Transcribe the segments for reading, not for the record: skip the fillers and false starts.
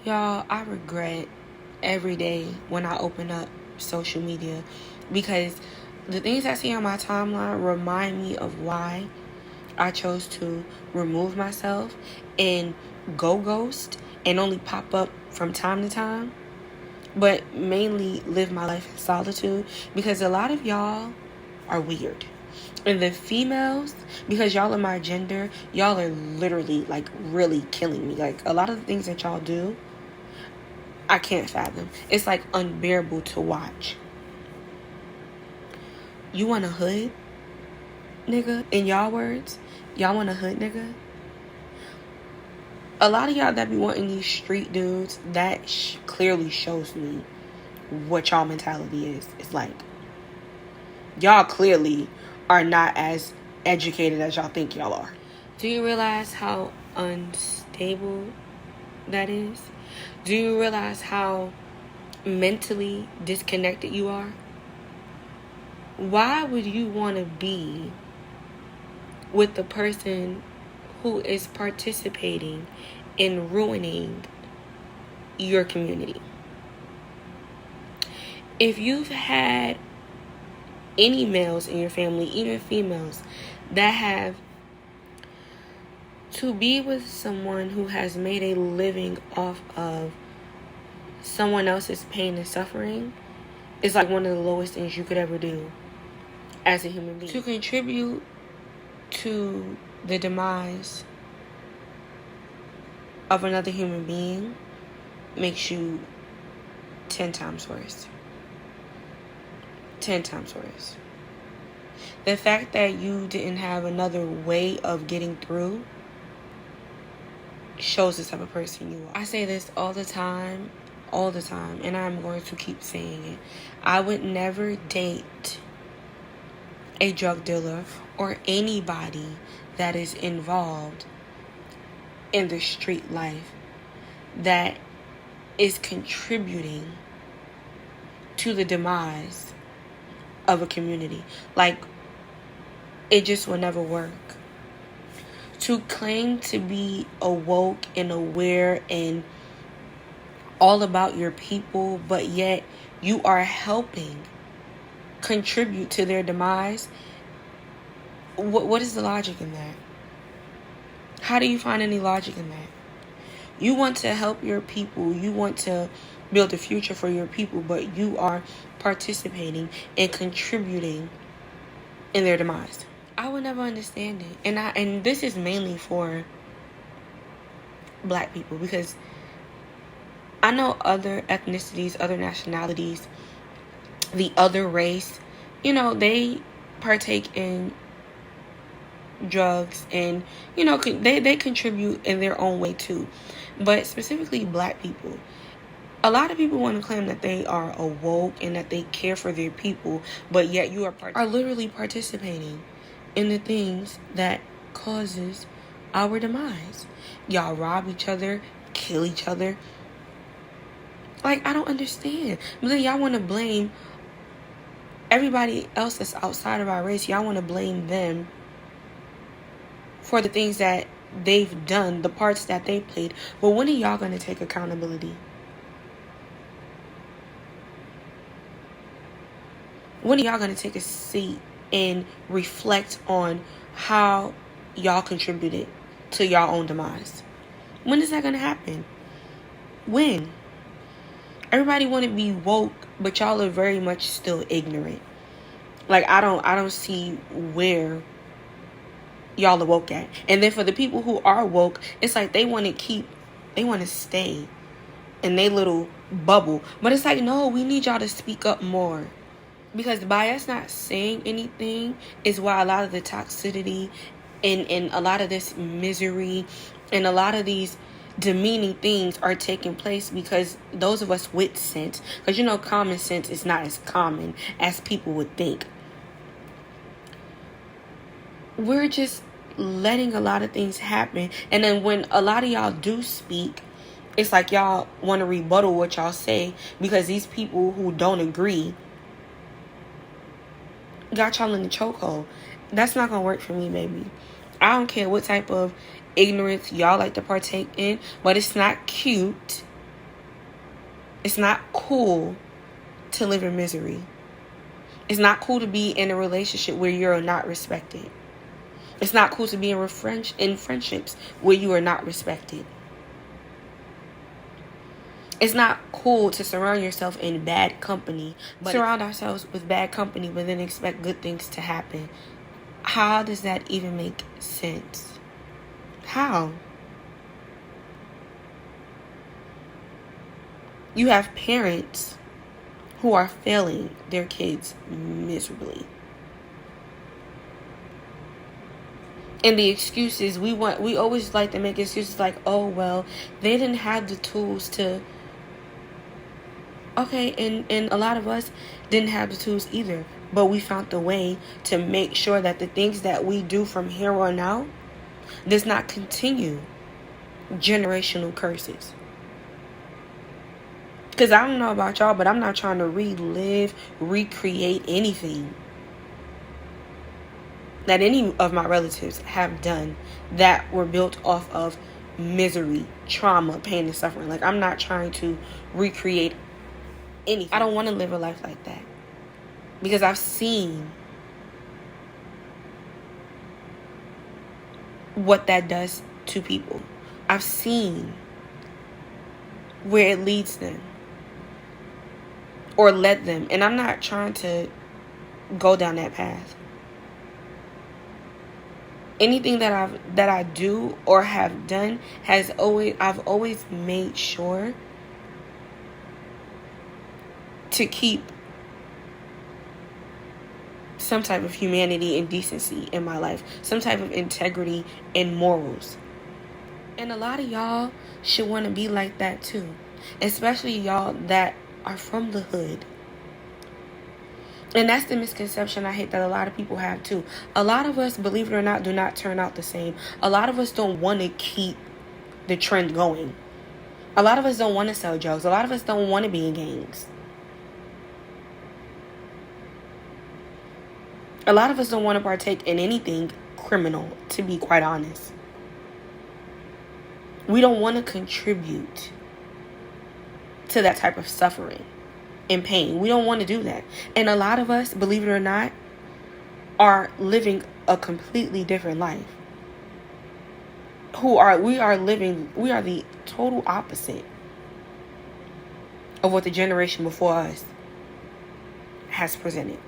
Y'all, I regret every day when I open up social media because the things I see on my timeline remind me of why I chose to remove myself and go ghost and only pop up from time to time, but mainly live my life in solitude because a lot of y'all are weird. And the females, because y'all are my gender, y'all are literally like really killing me. Like a lot of the things that y'all do, I can't fathom. It's like unbearable to watch. You want a hood, nigga? In y'all words, y'all want a hood, nigga? A lot of y'all that be wanting these street dudes, that clearly shows me what y'all mentality is. It's like, y'all clearly are not as educated as y'all think y'all are. Do you realize how unstable that is? Do you realize how mentally disconnected you are? Why would you want to be with the person who is participating in ruining your community? If you've had any males in your family, even females, that have to be with someone who has made a living off of someone else's pain and suffering, is like one of the lowest things you could ever do as a human being. To contribute to the demise of another human being makes you 10 times worse. 10 times worse. The fact that you didn't have another way of getting through shows the type of person you are. I say this all the time, and I'm going to keep saying it. I would never date a drug dealer or anybody that is involved in the street life that is contributing to the demise of a community. Like, it just will never work. To claim to be awoke and aware and all about your people, but yet you are helping contribute to their demise, what is the logic in that? How do you find any logic in that? You want to help your people, you want to build a future for your people, but you are participating and contributing in their demise. I would never understand it. And this is mainly for black people, because I know other ethnicities, other nationalities, the other race, they partake in drugs and, they contribute in their own way too. But specifically black people, a lot of people want to claim that they are awoke and that they care for their people, but yet you are literally participating in the things that causes our demise. Y'all rob each other, kill each other. Like, I don't understand. But then y'all want to blame everybody else that's outside of our race. Y'all want to blame them for the things that they've done, the parts that they played. But when are y'all going to take accountability? When are y'all going to take a seat and reflect on how y'all contributed to y'all own demise? When is that going to happen? When? Everybody want to be woke, but y'all are very much still ignorant. Like, I don't see where y'all are woke at. And then for the people who are woke, it's like they want to stay in their little bubble. But it's like, no, we need y'all to speak up more. Because by us not saying anything is why a lot of the toxicity and a lot of this misery and a lot of these demeaning things are taking place, because those of us with sense, because common sense is not as common as people would think. We're just letting a lot of things happen, and then when a lot of y'all do speak, it's like y'all want to rebuttal what y'all say, because these people who don't agree got y'all in the chokehold. That's not gonna work for me, baby. I don't care what type of ignorance y'all like to partake in, but it's not cute It's not cool to live in misery. It's not cool to be in a relationship where you're not respected. It's not cool to be in friendships where you are not respected. It's not cool to surround yourself in bad company, surround ourselves with bad company, but then expect good things to happen. How does that even make sense? How? You have parents who are failing their kids miserably. And the excuses we always like to make excuses like, oh, well, they didn't have the tools to. Okay, and a lot of us didn't have the tools either. But we found the way to make sure that the things that we do from here on out does not continue generational curses. Because I don't know about y'all, but I'm not trying to recreate anything that any of my relatives have done that were built off of misery, trauma, pain, and suffering. Like, I'm not trying to recreate anything. I don't want to live a life like that. Because I've seen what that does to people. I've seen where it leads them. Or led them. And I'm not trying to go down that path. Anything that I do or have done I've always made sure to keep some type of humanity and decency in my life, some type of integrity and morals. And a lot of y'all should want to be like that too, especially y'all that are from the hood. And that's the misconception I hate that a lot of people have too. A lot of us, believe it or not, do not turn out the same. A lot of us don't want to keep the trend going. A lot of us don't want to sell drugs. A lot of us don't want to be in gangs. A lot of us don't want to partake in anything criminal, to be quite honest. We don't want to contribute to that type of suffering and pain. We don't want to do that. And a lot of us, believe it or not, are living a completely different life. We are the total opposite of what the generation before us has presented.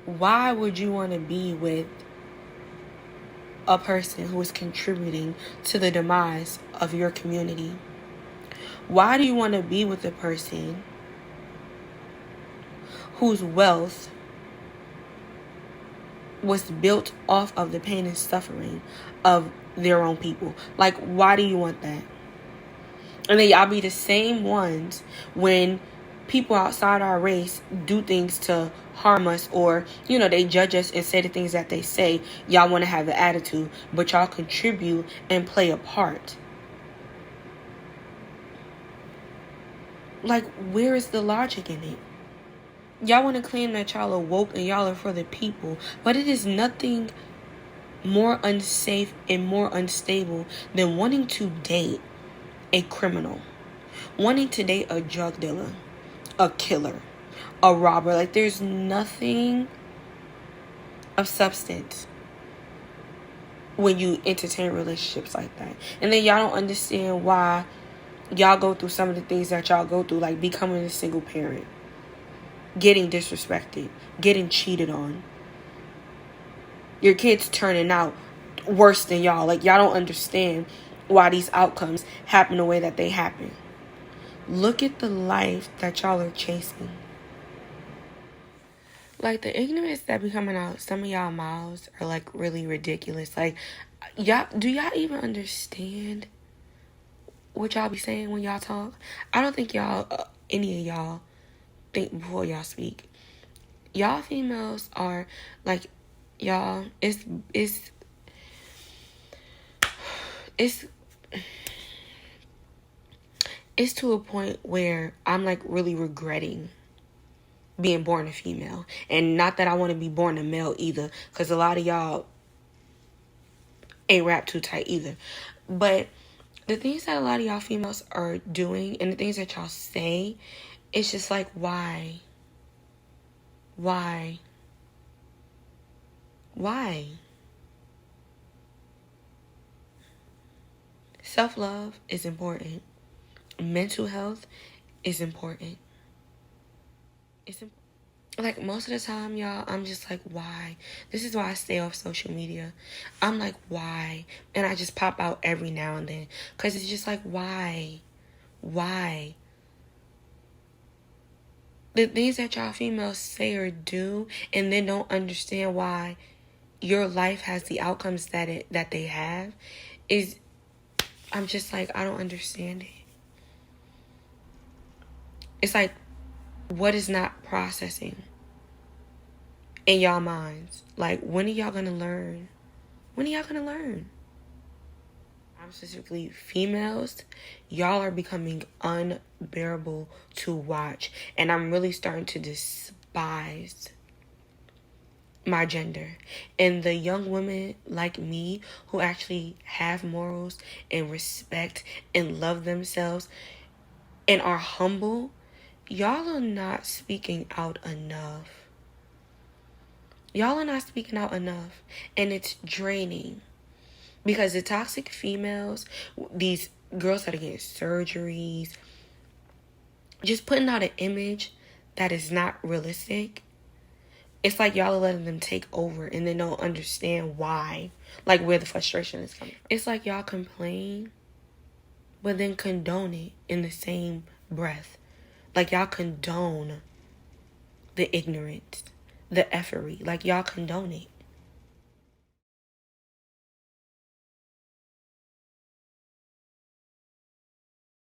Why would you want to be with a person who is contributing to the demise of your community? Why do you want to be with a person whose wealth was built off of the pain and suffering of their own people? Like, why do you want that? And then y'all be the same ones when people outside our race do things to harm us, or, they judge us and say the things that they say. Y'all want to have an attitude, but y'all contribute and play a part. Like, where is the logic in it? Y'all want to claim that y'all are woke and y'all are for the people, but it is nothing more unsafe and more unstable than wanting to date a criminal, wanting to date a drug dealer, a killer, a robber. Like, there's nothing of substance when you entertain relationships like that. And then y'all don't understand why y'all go through some of the things that y'all go through, like becoming a single parent, getting disrespected, getting cheated on, your kids turning out worse than y'all. Like, y'all don't understand why these outcomes happen the way that they happen. Look at the life that y'all are chasing. Like, the ignorance that be coming out some of y'all mouths are like really ridiculous. Like, do y'all even understand what y'all be saying when y'all talk? I don't think any of y'all think before y'all speak. Y'all females are like, y'all, it's to a point where I'm like really regretting being born a female. And not that I want to be born a male either, because a lot of y'all ain't wrapped too tight either. But The things that a lot of y'all females are doing and the things that y'all say, it's just like, why? Why? Why? Self-love is important. Mental health is important. It's important. Like, most of the time, y'all, I'm just like, why? This is why I stay off social media. I'm like, why? And I just pop out every now and then. Because it's just like, why? Why? The things that y'all females say or do and then don't understand why your life has the outcomes that they have is, I'm just like, I don't understand it. It's like, what is not processing in y'all minds? Like, when are y'all gonna learn? When are y'all gonna learn? I'm specifically females. Y'all are becoming unbearable to watch. And I'm really starting to despise my gender. And the young women like me who actually have morals and respect and love themselves and are humble, y'all are not speaking out enough. Y'all are not speaking out enough. And it's draining. Because the toxic females, these girls that are getting surgeries, just putting out an image that is not realistic, it's like y'all are letting them take over and they don't understand why. Like, where the frustration is coming from. It's like y'all complain, but then condone it in the same breath. Like, y'all condone the ignorance, the effery. Like, y'all condone it.